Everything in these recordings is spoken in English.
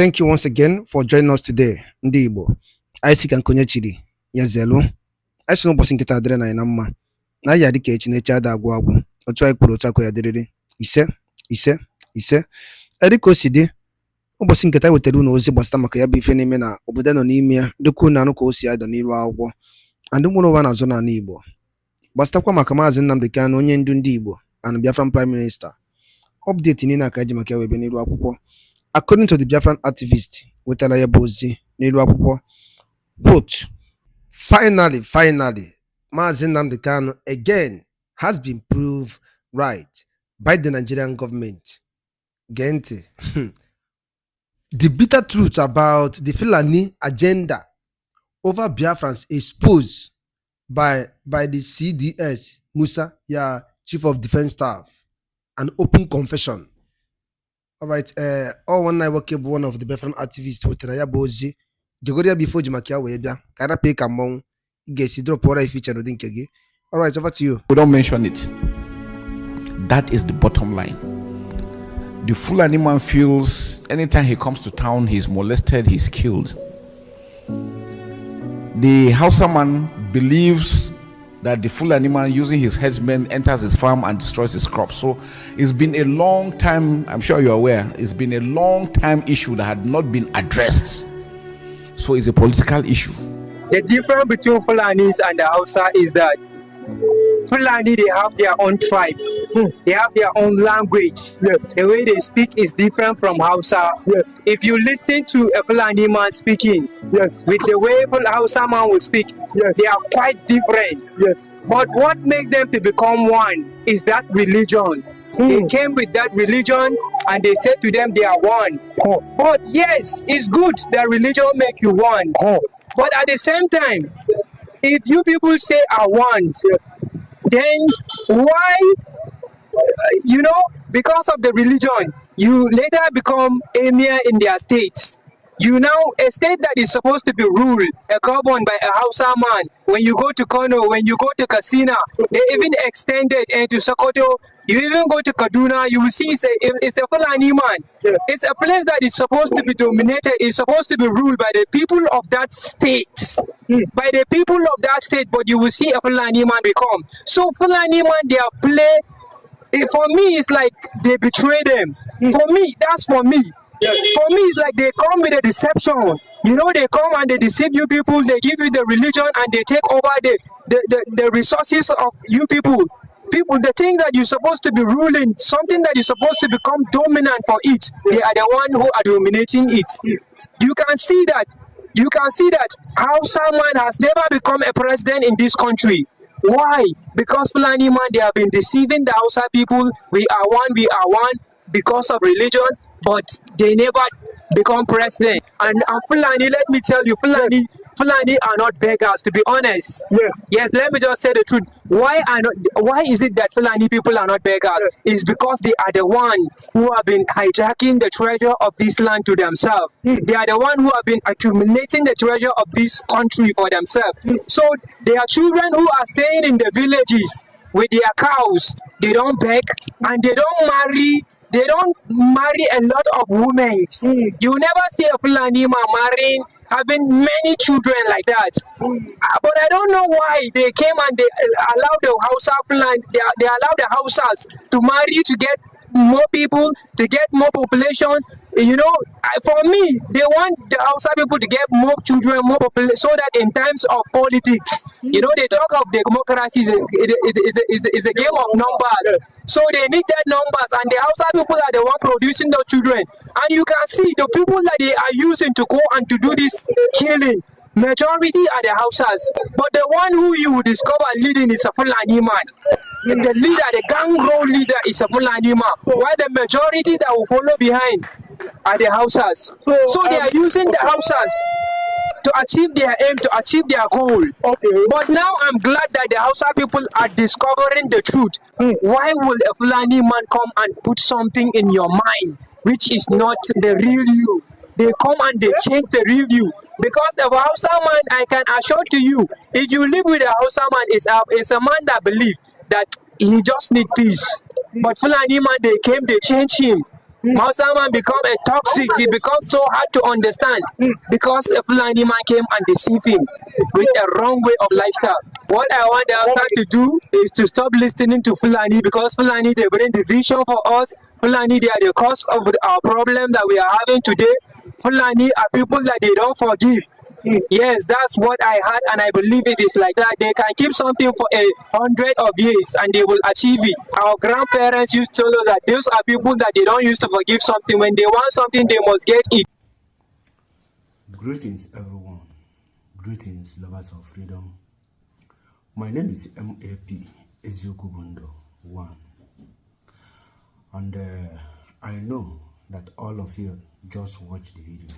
thank you once again for joining us today. Ndị Igbo, Isaac Ankonye chiri ya zelu. Anyị no ụbọchị nkịta dịrị na mma. Na ya dịka echi na-eche ada agwụ agwụ. Otu anyị kwuru otu akọ ya dịrịrị. Ise. Erika o si dị. Ụbọchị nkịta wetara unu ozi gbasara maka ya bụ ife n'ime na obodo nọ n'ime ya dịka unu anụ ka o si adọ n'iru akwụkwọ. Andị nwere ụwa na-azọ n'ala Igbo. Gbasatakwa maka Maazị Nnamdi Kanu onye ndu ndị Igbo and Biafran Prime Minister. Update niile aka ji maka ya webe n'iru akwụkwọ. According to the Biafran activist, wetara ya bụ ozi n'iru akwụkwọ. Quote, finally, Maazị Nnamdi Kanu again has been proved right by the Nigerian government. Gente, the bitter truth about the FULANI agenda over Biafrans exposed by the CDS, Musa, Chief of Defense Staff, an open confession. All right, all one night work one of the Biafran activists with Raya Bozi, Jogoria before Jimakia Webia, Kana Pay Kamong, Gesi drop what I feature no dinkegi. All right, over to you. We don't mention it. That is the bottom line. The Fulani man feels anytime he comes to town, he's molested, he's killed. The Hausa man believes that the Fulani man using his headsmen enters his farm and destroys his crops. So it's been a long time, I'm sure you're aware, it's been a long time issue that had not been addressed. So it's a political issue. The difference between Fulanis and the Hausa is that Fulani, they have their own tribe. They have their own language. Yes. The way they speak is different from Hausa. Yes. If you listen to a Fulani man speaking, Yes. with the way a Hausa man will speak, Yes. they are quite different. Yes. But what makes them to become one is that religion. They came with that religion and they said to them they are one. But yes, it's good that religion make you one. But at the same time, if you people say I want, then why, because of the religion, you later become emir in their states. You now, a state that is supposed to be ruled, governed by a Hausa man, when you go to Kano, when you go to Katsina, they even extended into Sokoto, you even go to Kaduna, you will see it's a Fulani man. Yeah. It's a place that is supposed to be dominated, it's supposed to be ruled by the people of that state. By the people of that state, but you will see a Fulani man become. So Fulani man, they are play, for me, it's like they betray them. For me, that's for me. For me, it's like they come with a deception. They come and they deceive you people, they give you the religion and they take over the resources of you people. The thing that you're supposed to be ruling, something that you're supposed to become dominant for it, they are the one who are dominating it. You can see that. Hausa man has never become a president in this country. Why? Because Fulani man, they have been deceiving the Hausa people. We are one, because of religion, but they never become president. And Fulani, let me tell you, Fulani are not beggars, to be honest. Yes, let me just say the truth. Why is it that Fulani people are not beggars? It's because they are the one who have been hijacking the treasure of this land to themselves. They are the one who have been accumulating the treasure of this country for themselves. So there are children who are staying in the villages with their cows. They don't beg and they don't marry. They don't marry a lot of women. You never see a Fulani man marrying, having many children like that. But I don't know why they came and they allow the Hausa Fulani, they allow the Hausas to marry, to get more people, to get more population. For me, they want the Hausa people to get more children, more population, so that in times of politics, they talk of democracy is a game of numbers. So they need that numbers, and the Hausa people are the one producing those children. And you can see the people that they are using to go and to do this killing, majority are the Hausas. But the one who you will discover leading is a Fulani man. And the leader, the gang role leader, is a Fulani man. While the majority that will follow behind are the Hausas. So they are using the Hausas to achieve their aim, to achieve their goal. But now I'm glad that the Hausa people are discovering the truth. Why will a Fulani man come and put something in your mind which is not the real you? They come and they change the real you. Because the Hausa man, I can assure to you, if you live with a Hausa man, it's a man that believes that he just need peace. But Fulani man, they came, they changed him. Musa man become a toxic. He becomes so hard to understand because a Fulani man came and deceived him with a wrong way of lifestyle. What I want the outside to do is to stop listening to Fulani because Fulani they bring division for us. Fulani they are the cause of our problem that we are having today. Fulani are people that they don't forgive. Yes, that's what I had, and I believe it is like that. They can keep something for 100 of years and they will achieve it. Our grandparents used to tell us that those are people that they don't used to forgive something. When they want something, they must get it. Greetings, everyone. Greetings, lovers of freedom. My name is MAP Eziokubundo 1. And I know that all of you just watched the video.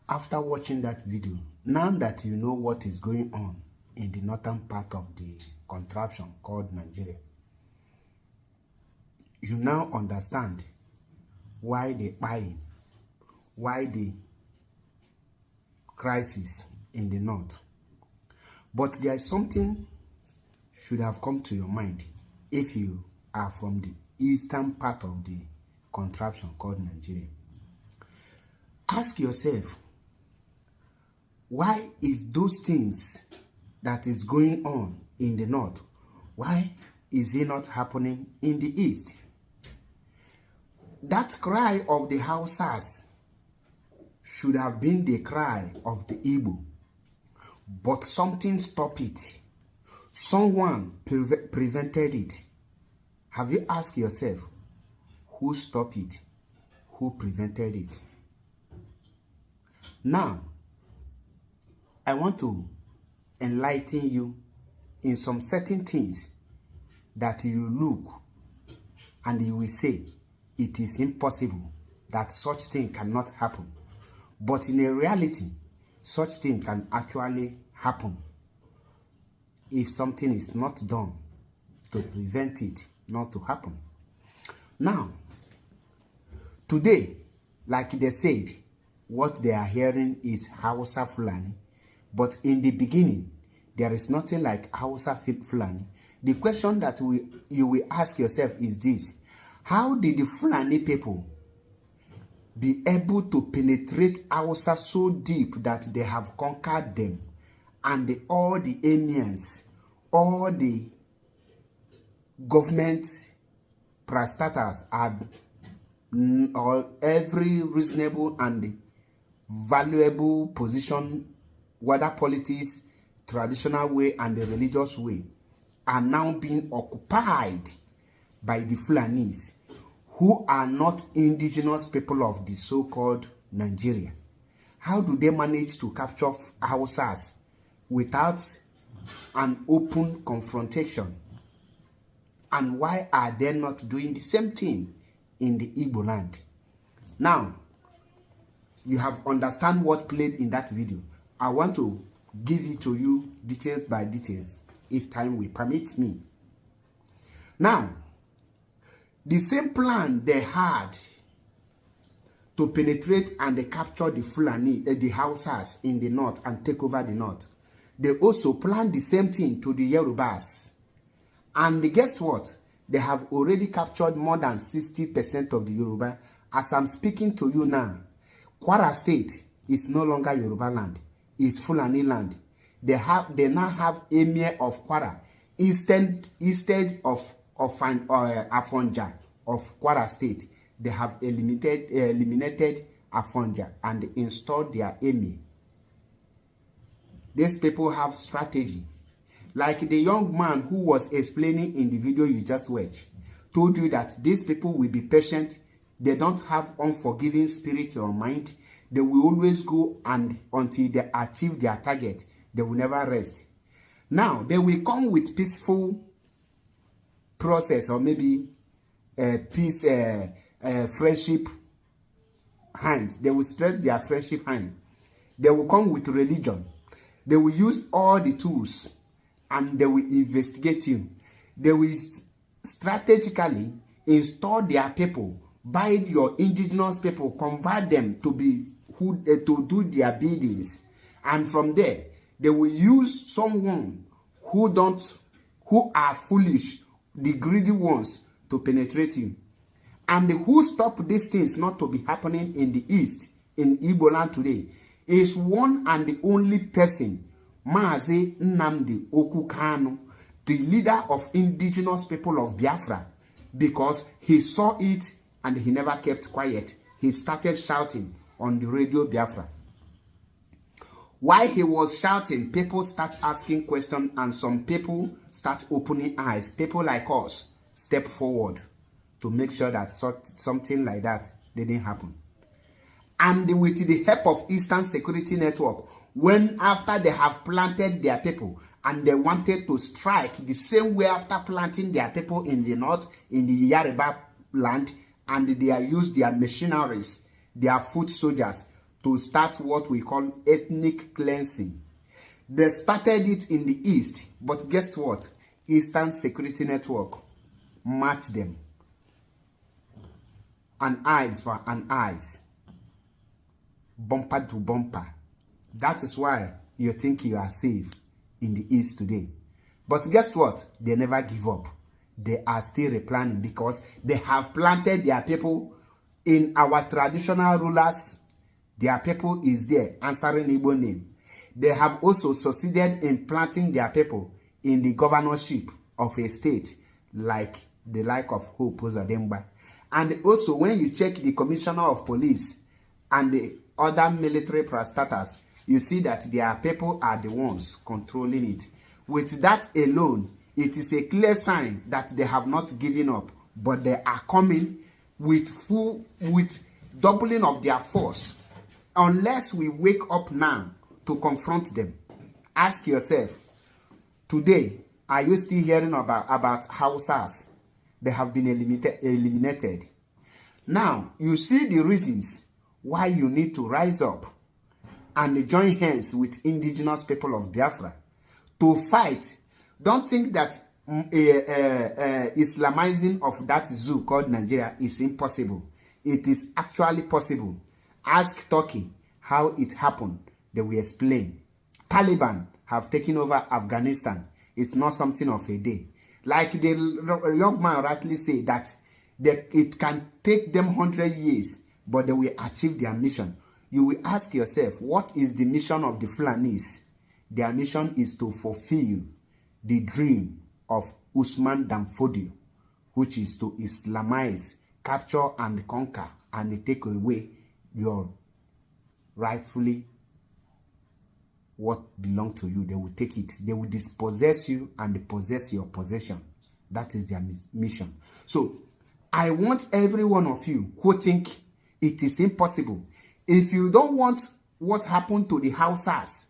After watching that video, now that you know what is going on in the northern part of the contraption called Nigeria, you now understand why the buying, why the crisis in the north. But there is something should have come to your mind if you are from the eastern part of the contraption called Nigeria. Ask yourself, why is those things that is going on in the north, why is it not happening in the east? That cry of the Hausas should have been the cry of the Igbo, but something stopped it. Someone prevented it. Have you asked yourself, who stopped it? Who prevented it? Now, I want to enlighten you in some certain things that you look and you will say it is impossible that such thing cannot happen. But in a reality, such thing can actually happen if something is not done to prevent it not to happen. Now, today, like they said, what they are hearing is Hausa Fulani. But in the beginning, there is nothing like Hausa Fulani. The question that you will ask yourself is this: how did the Fulani people be able to penetrate Hausa so deep that they have conquered them, and all the emirs, all the government parastatals are or every reasonable and valuable position, whether politics, traditional way and the religious way, are now being occupied by the Fulanis, who are not indigenous people of the so-called Nigeria. How do they manage to capture Hausas without an open confrontation? And why are they not doing the same thing in the Igbo land? Now, you have understand what played in that video. I want to give it to you details by details, if time will permit me. Now, the same plan they had to penetrate and they capture the Fulani, the Hausas in the north and take over the north, they also planned the same thing to the Yorubas. And guess what? They have already captured more than 60% of the Yoruba. As I'm speaking to you now, Kwara State is no longer Yoruba land. It's Fulani land. They now have Emir of Kwara instead of Afonja of Kwara State. They have eliminated Afonja and installed their Emir. These people have strategy. Like the young man who was explaining in the video you just watched, told you that these people will be patient. They don't have unforgiving spirit or mind. They will always go and until they achieve their target, they will never rest. Now, they will come with peaceful process or maybe peace, friendship hand. They will stretch their friendship hand. They will come with religion. They will use all the tools and they will investigate you. They will strategically install their people, buy your indigenous people, convert them to be to do their biddings, and from there they will use someone who are foolish, the greedy ones, to penetrate you. And who stopped these things not to be happening in the East, in Igbo land today, is one and the only person, Mazi Nnamdi Okukanu, the leader of indigenous people of Biafra, because he saw it and he never kept quiet. He started shouting on the radio Biafra. While he was shouting, people start asking questions and some people start opening eyes. People like us step forward to make sure that something like that didn't happen. And with the help of Eastern Security Network, when after they have planted their people and they wanted to strike the same way after planting their people in the north, in the Yoruba land, and they used their machineries, their foot soldiers, to start what we call ethnic cleansing. They started it in the east, but guess what? Eastern Security Network matched them. An eyes for an eyes. Bumper to bumper. That is why you think you are safe in the east today. But guess what? They never give up. They are still replanning because they have planted their people in our traditional rulers. Their people is there answering Igbo name. They have also succeeded in planting their people in the governorship of a state like the like of Hope Uzodimma. And also when you check the commissioner of police and the other military parastatals, you see that their people are the ones controlling it. With that alone, it is a clear sign that they have not given up, but they are coming with doubling of their force. Unless we wake up now to confront them, ask yourself, today, are you still hearing about Hausas? They have been eliminated. Now, you see the reasons why you need to rise up and join hands with indigenous people of Biafra to fight. Don't think that Islamizing of that zoo called Nigeria is impossible. It is actually possible. Ask Turkey how it happened. They will explain. Taliban have taken over Afghanistan. It's not something of a day. Like the young man rightly said that it can take them 100 years, but they will achieve their mission. You will ask yourself, what is the mission of the Fulanis? Their mission is to fulfill the dream of Usman Danfodio, which is to Islamize, capture and conquer, and take away your rightfully what belongs to you. They will take it. They will dispossess you and possess your possession. That is their mission. So I want every one of you who think it is impossible, if you don't want what happened to the Hausas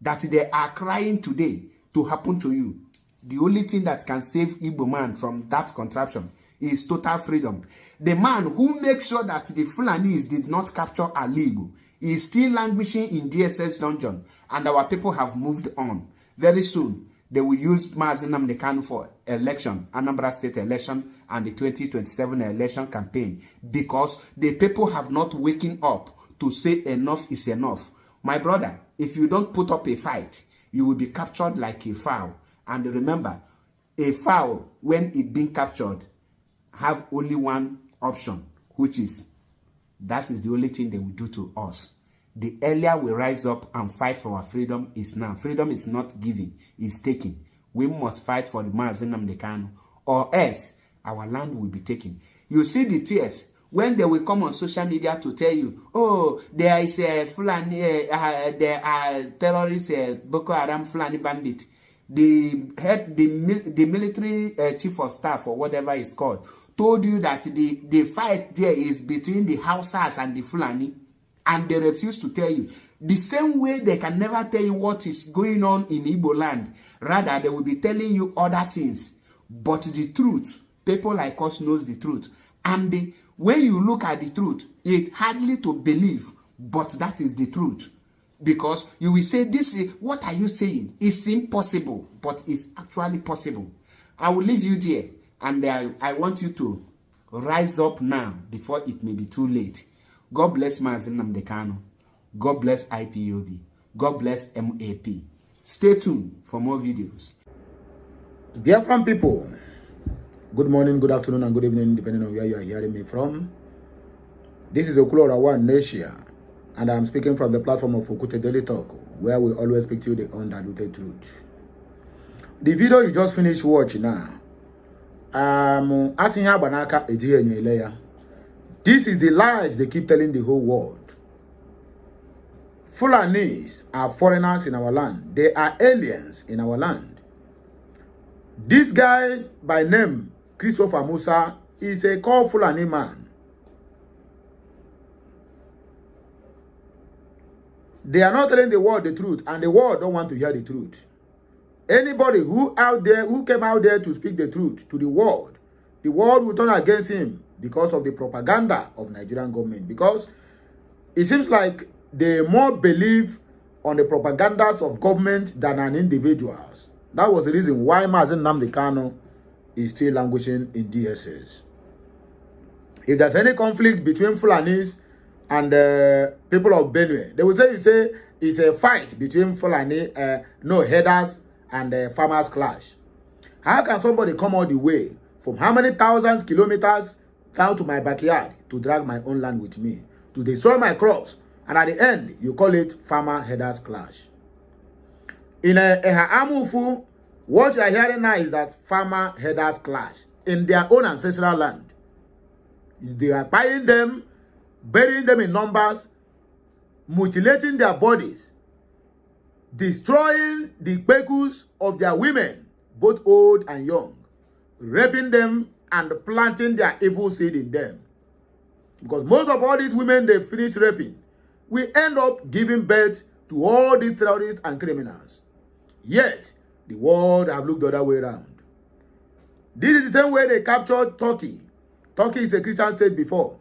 that they are crying today to happen to you, the only thing that can save Igbo man from that contraption is total freedom. The man who makes sure that the Fulanis did not capture Ali Igbo is still languishing in DSS dungeon, and our people have moved on. Very soon, they will use Mazi Nnamdi Kanu for election, Anambra State election, and the 2027 election campaign, because the people have not waken up to say enough is enough. My brother, if you don't put up a fight, you will be captured like a fowl. And remember, a fowl, when it being captured, have only one option, which is, that is the only thing they will do to us. The earlier we rise up and fight for our freedom is now. Freedom is not given, it's taken. We must fight for the Mazi Nnamdi Kanu, or else our land will be taken. You see the tears when they will come on social media to tell you, oh, there is a Fulani, there are terrorists, Boko Haram Fulani bandit. The military chief of staff, or whatever it's called, told you that the fight there is between the Hausas and the Fulani, and they refuse to tell you. The same way they can never tell you what is going on in Igbo land, rather they will be telling you other things. But the truth, people like us knows the truth. And when you look at the truth, it's hardly to believe, but that is the truth. Because you will say, this is, what are you saying? It's impossible, but it's actually possible. I will leave you there, and I want you to rise up now before it may be too late. God bless Mazi Nnamdi Kanu. God bless IPOB. God bless MAP. Stay tuned for more videos. Biafran people, Good morning, good afternoon, and good evening, depending on where you are hearing me from. This is Okulora One Nation, and I'm speaking from the platform of Okute Daily Talk, where we always speak to you the undiluted truth. The video you just finished watching now, this is the lies they keep telling the whole world. Fulanis are foreigners in our land. They are aliens in our land. This guy by name Christopher Musa is a called Fulani man. They are not telling the world the truth, and the world don't want to hear the truth. Anybody who came out there to speak the truth to the world will turn against him because of the propaganda of Nigerian government. Because it seems like they more believe on the propagandas of government than on individuals. That was the reason why Mazen Nnamdi Kanu is still languishing in DSS. If there's any conflict between Fulanis and people of Benue, they will say it's a fight between Fulani, headers and farmers clash. How can somebody come all the way from how many thousands kilometers down to my backyard to drag my own land with me, to destroy my crops, and at the end you call it farmer headers clash? In Amufu, what you are hearing now is that farmer headers clash in their own ancestral land. They are buying them, burying them in numbers, mutilating their bodies, destroying the bekus of their women, both old and young, raping them and planting their evil seed in them. Because most of all these women they finish raping, we end up giving birth to all these terrorists and criminals. Yet, the world have looked the other way around. This is the same way they captured Turkey. Turkey is a Christian state before.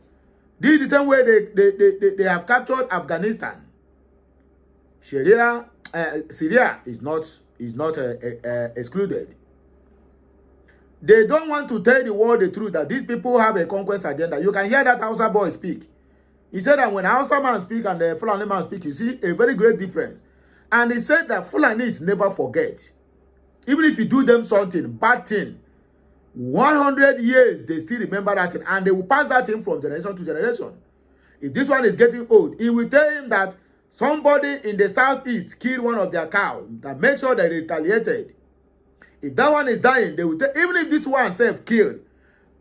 This is the same way they have captured Afghanistan. Syria is not excluded. They don't want to tell the world the truth that these people have a conquest agenda. You can hear that Hausa boy speak. He said that when Hausa man speak and the Fulani man speak, you see a very great difference. And he said that Fulanis never forget. Even if you do them something, bad thing, 100 years, they still remember that thing. And they will pass that thing from generation to generation. If this one is getting old, he will tell him that somebody in the southeast killed one of their cows, that make sure they retaliated. If that one is dying, they will tell, even if this one self killed,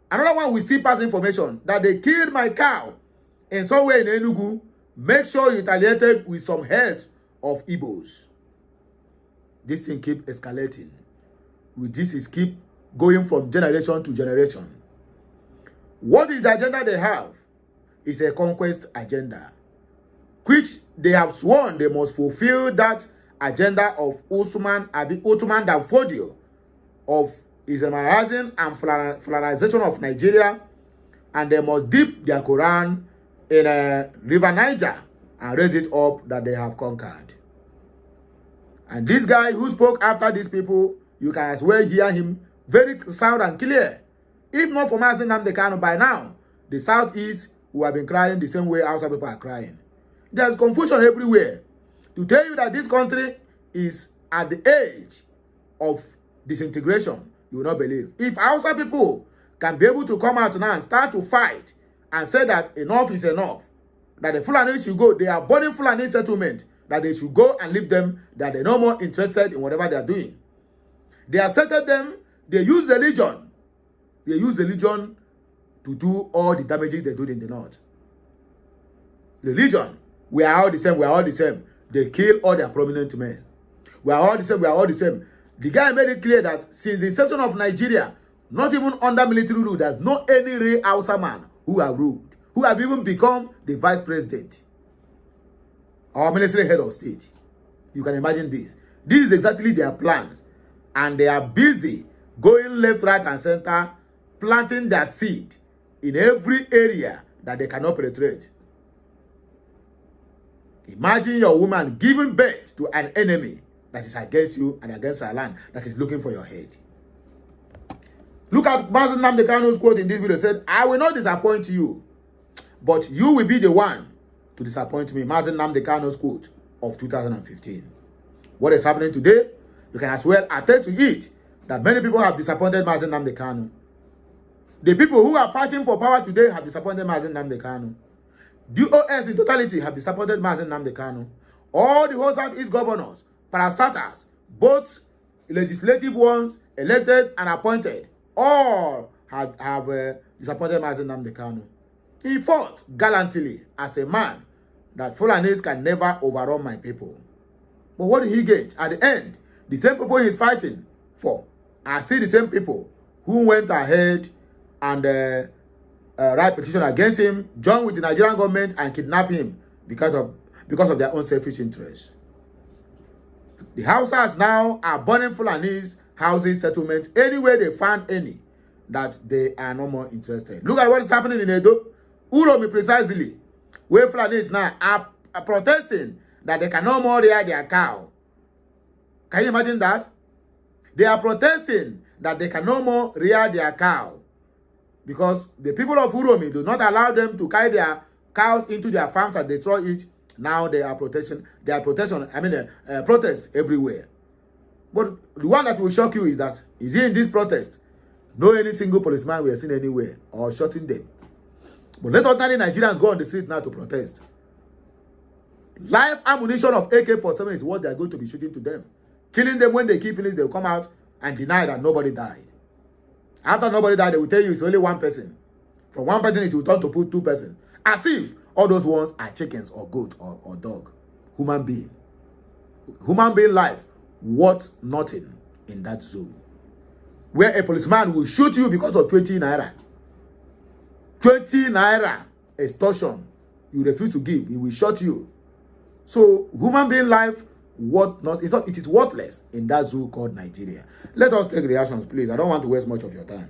another one will still pass information that they killed my cow in somewhere in Enugu. Make sure you retaliated with some heads of Igbos. This thing keep escalating. With this is keep going from generation to generation. What is the agenda they have? It's a conquest agenda, which they have sworn they must fulfill that agenda of Ottoman Danfodio, of Islamizing and Fulanization of Nigeria, and they must dip their Quran in a river Niger and raise it up that they have conquered. And this guy who spoke after these people, you can as well hear him very sound and clear. If not for Mazen Nnamdi Kanu, by now, the Southeast who have been crying the same way outside people are crying. There's confusion everywhere. To tell you that this country is at the edge of disintegration, you will not believe. If outside people can be able to come out now and start to fight and say that enough is enough, that the Fulani should go, they are burning Fulani settlement, that they should go and leave them, that they're no more interested in whatever they are doing. They accepted them, they use religion. They use religion to do all the damages they do in the north. Religion, we are all the same, we are all the same. They kill all their prominent men. We are all the same, we are all the same. The guy made it clear that since the inception of Nigeria, not even under military rule, there's no any real Hausa man who have ruled, who have even become the vice president or military head of state. You can imagine this. This is exactly their plans. And they are busy going left, right, and center, planting their seed in every area that they cannot penetrate. Imagine your woman giving birth to an enemy that is against you and against her land, that is looking for your head. Look at Mazen Nnamdi Kanu's quote in this video. Said, I will not disappoint you, but you will be the one to disappoint me. Mazen Nnamdi Kanu's quote of 2015. What is happening today? You can as well attest to it that many people have disappointed Mazen Nnamdi Kanu. The people who are fighting for power today have disappointed Mazi Nnamdi Kanu. DOS in totality have disappointed Mazi Nnamdi Kanu. All the whole Southeast governors, parastatals, both legislative ones, elected and appointed, all have disappointed Mazi Nnamdi Kanu. He fought gallantly as a man that Fulanis can never overrun my people. But what did he get? At the end, the same people he's fighting for are still the same people who went ahead and write petition against him, join with the Nigerian government and kidnap him because of their own selfish interests. The Hausas now are burning Fulani's housing settlements anywhere they find any that they are no more interested. Look at what is happening in Edo. Uromi precisely, where Fulanis now are protesting that they can no more rear their cow. Can you imagine that? They are protesting that they can no more rear their cow because the people of Uromi do not allow them to carry their cows into their farms and destroy it. Now they are protest everywhere. But the one that will shock you is that is he in this protest? No any single policeman we have seen anywhere or shooting them. But let ordinary Nigerians go on the street now to protest. Live ammunition of AK-47 is what they are going to be shooting to them. Killing them when they kill finish, they will come out and deny that nobody died. After nobody died, they will tell you it's only one person. From one person, it will turn to put two persons. As if all those ones are chickens or goat or dog. Human being. Human being life worth nothing in that zone. Where a policeman will shoot you because of 20 naira. 20 naira extortion. You refuse to give, he will shoot you. So human being life it is worthless in that zoo called Nigeria. Let us take reactions, please. I don't want to waste much of your time.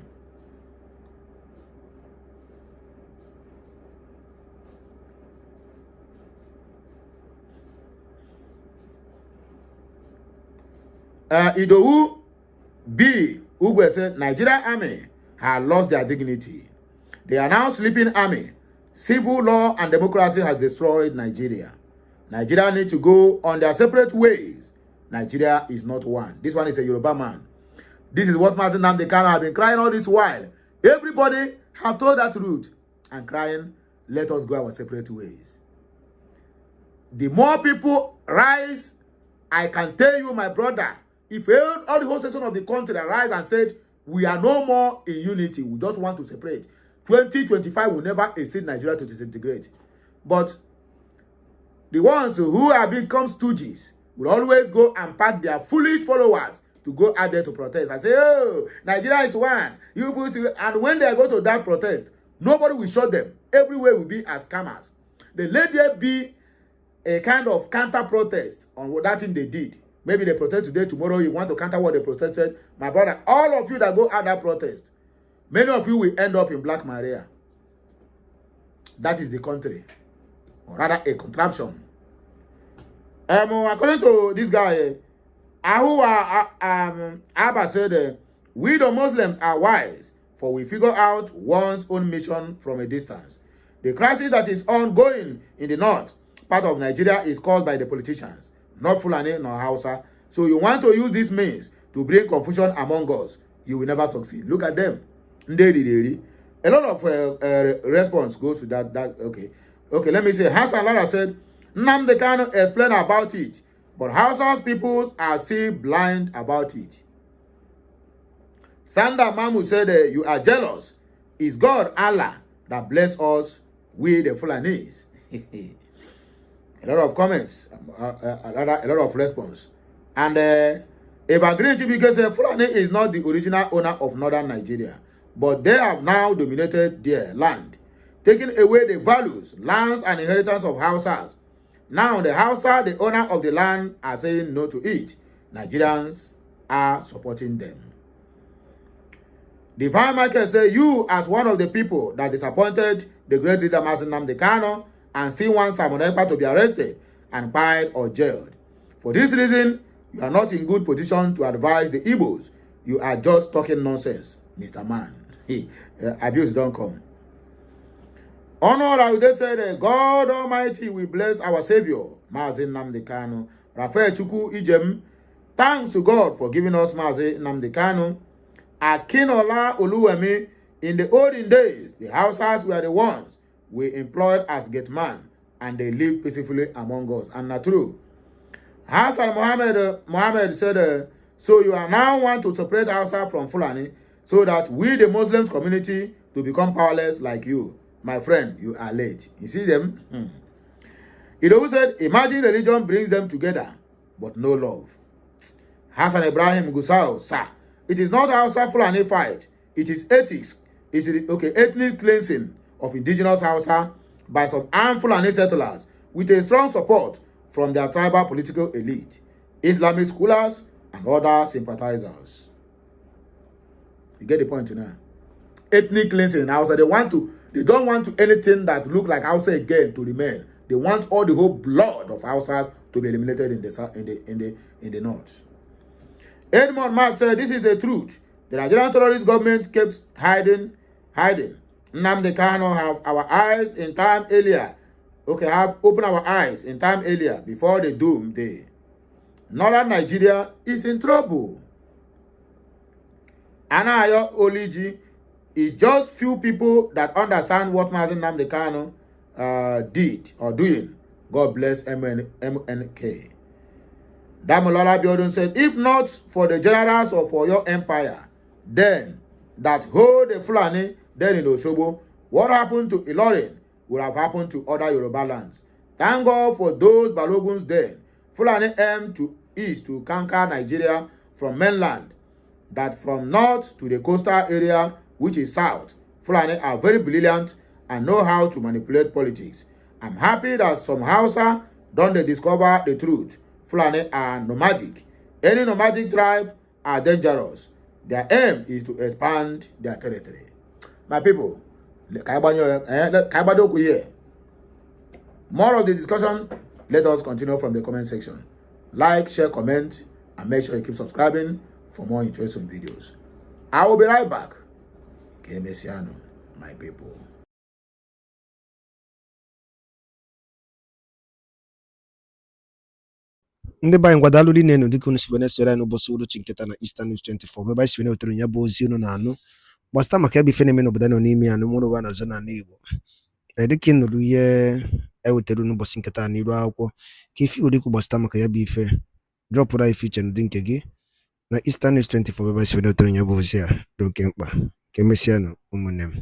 Idowu B. Ugwe said, Nigerian army have lost their dignity. They are now sleeping army. Civil law and democracy has destroyed Nigeria. Nigeria need to go on their separate ways. Nigeria is not one. This one is a Yoruba man. This is what Mazi Nnamdi Kanu have been crying all this while. Everybody have told that truth and crying, let us go our separate ways. The more people rise, I can tell you, my brother, if all the whole section of the country rise and said, we are no more in unity, we just want to separate, 2025 will never exceed Nigeria to disintegrate. But the ones who have become stooges will always go and pack their foolish followers to go out there to protest and say, oh, Nigeria is one. And when they go to that protest, nobody will shoot them. Everywhere will be as scammers. They let there be a kind of counter-protest on what that thing they did. Maybe they protest today, tomorrow you want to counter what they protested. My brother, all of you that go out that protest, many of you will end up in Black Maria. That is the country. Or rather, a contraption. According to this guy, Abba said, we the Muslims are wise, for we figure out one's own mission from a distance. The crisis that is ongoing in the north part of Nigeria is caused by the politicians, not Fulani nor Hausa. So you want to use this means to bring confusion among us, you will never succeed. Look at them. A lot of response goes to that. Okay, let me say, Hassan Lara said, Nnamdi Kanu explained about it, but Hausa's peoples are still blind about it. Sanda Mamu said, you are jealous. It's God, Allah, that bless us with the Fulanis. A lot of comments, a lot of response. And Evergreen TBK said, Fulani is not the original owner of northern Nigeria, but they have now dominated their land, taking away the values, lands, and inheritance of Hausas. Now the Hausa, the owner of the land, are saying no to it. Nigerians are supporting them. Divine Michael said, you as one of the people that disappointed the great leader Mazi Nnamdi Kanu and still want Simon Ekpa to be arrested and tried or jailed. For this reason, you are not in good position to advise the Igbos. You are just talking nonsense, Mr. Man. Abuse don't come. Honor, I would say, God Almighty will bless our Savior, Mazi Nnamdi Kanu. Raphael Chukwu Ijem, thanks to God for giving us Mazi Nnamdi Kanu. Akinola Oluwemi In the olden days, the Hausas were the ones we employed as gate man, and they lived peacefully among us. And not true. Hassan Mohammed said, so you are now want to separate Hausa from Fulani so that we, the Muslims community, to become powerless like you. My friend, you are late. You see them? Idowu said, imagine religion brings them together, but no love. Hassan Ibrahim Gusau, sir, it is not Hausa Fulani fight. It is ethics. It is ethnic cleansing of indigenous Hausa by some armed Fulani settlers with a strong support from their tribal political elite, Islamic scholars, and other sympathizers. You get the point now? Ethnic cleansing in Hausa. They don't want to anything that look like Hausa again to remain. They want all the whole blood of Hausas to be eliminated in the north. Edmund Mark said, this is the truth. The Nigerian terrorist government keeps hiding. Nnamdi Kanu have our eyes in time earlier. Okay, have opened our eyes in time earlier before the doom day. Northern Nigeria is in trouble. Anayo Oliji is just few people that understand what Mazi Nnamdi Kanu did or doing. God bless MNK. Damilola Biodun said, if not for the generals or for your empire, then that hold the Fulani, then in Osogbo, what happened to Ilorin would have happened to other Yoruba lands. Thank God for those Baloguns then. Fulani aim is to conquer Nigeria from mainland, that from north to the coastal area, which is south. Fulani are very brilliant and know how to manipulate politics. I'm happy that some Hausa don't discover the truth. Fulani are nomadic. Any nomadic tribe are dangerous. Their aim is to expand their territory. My people, more of the discussion, let us continue from the comment section. Like, share, comment, and make sure you keep subscribing for more interesting videos. I will be right back. Que Messiano, my people. Ndị be anyị ngwadalụ dị n'enu dịka unu si wee na-esore anyị n'ụbọchị uruchi nketa na Eastern News 24 ebe anyị si wee na-wetara ya bụ ozi unu na-anụ gbasịta maka ya bụ ife na-eme n'obodo nọ n'ime ya n'ụmụrụ ụwa na ọzọ n'ala Igbo. Dịka ị nụrụ ihe ewetara n'ụbọchị nketa n'iru akwụkwọ ka ife were ikwu gbasịta maka ya bụ ife drọpụrụ anyị ife iche n'ụdị nke gị na Eastern News 24 ebe anyị si wee na-wetara ya bụ ozi a dị oke mkpa. Ka emesịanụ ụmụnne m.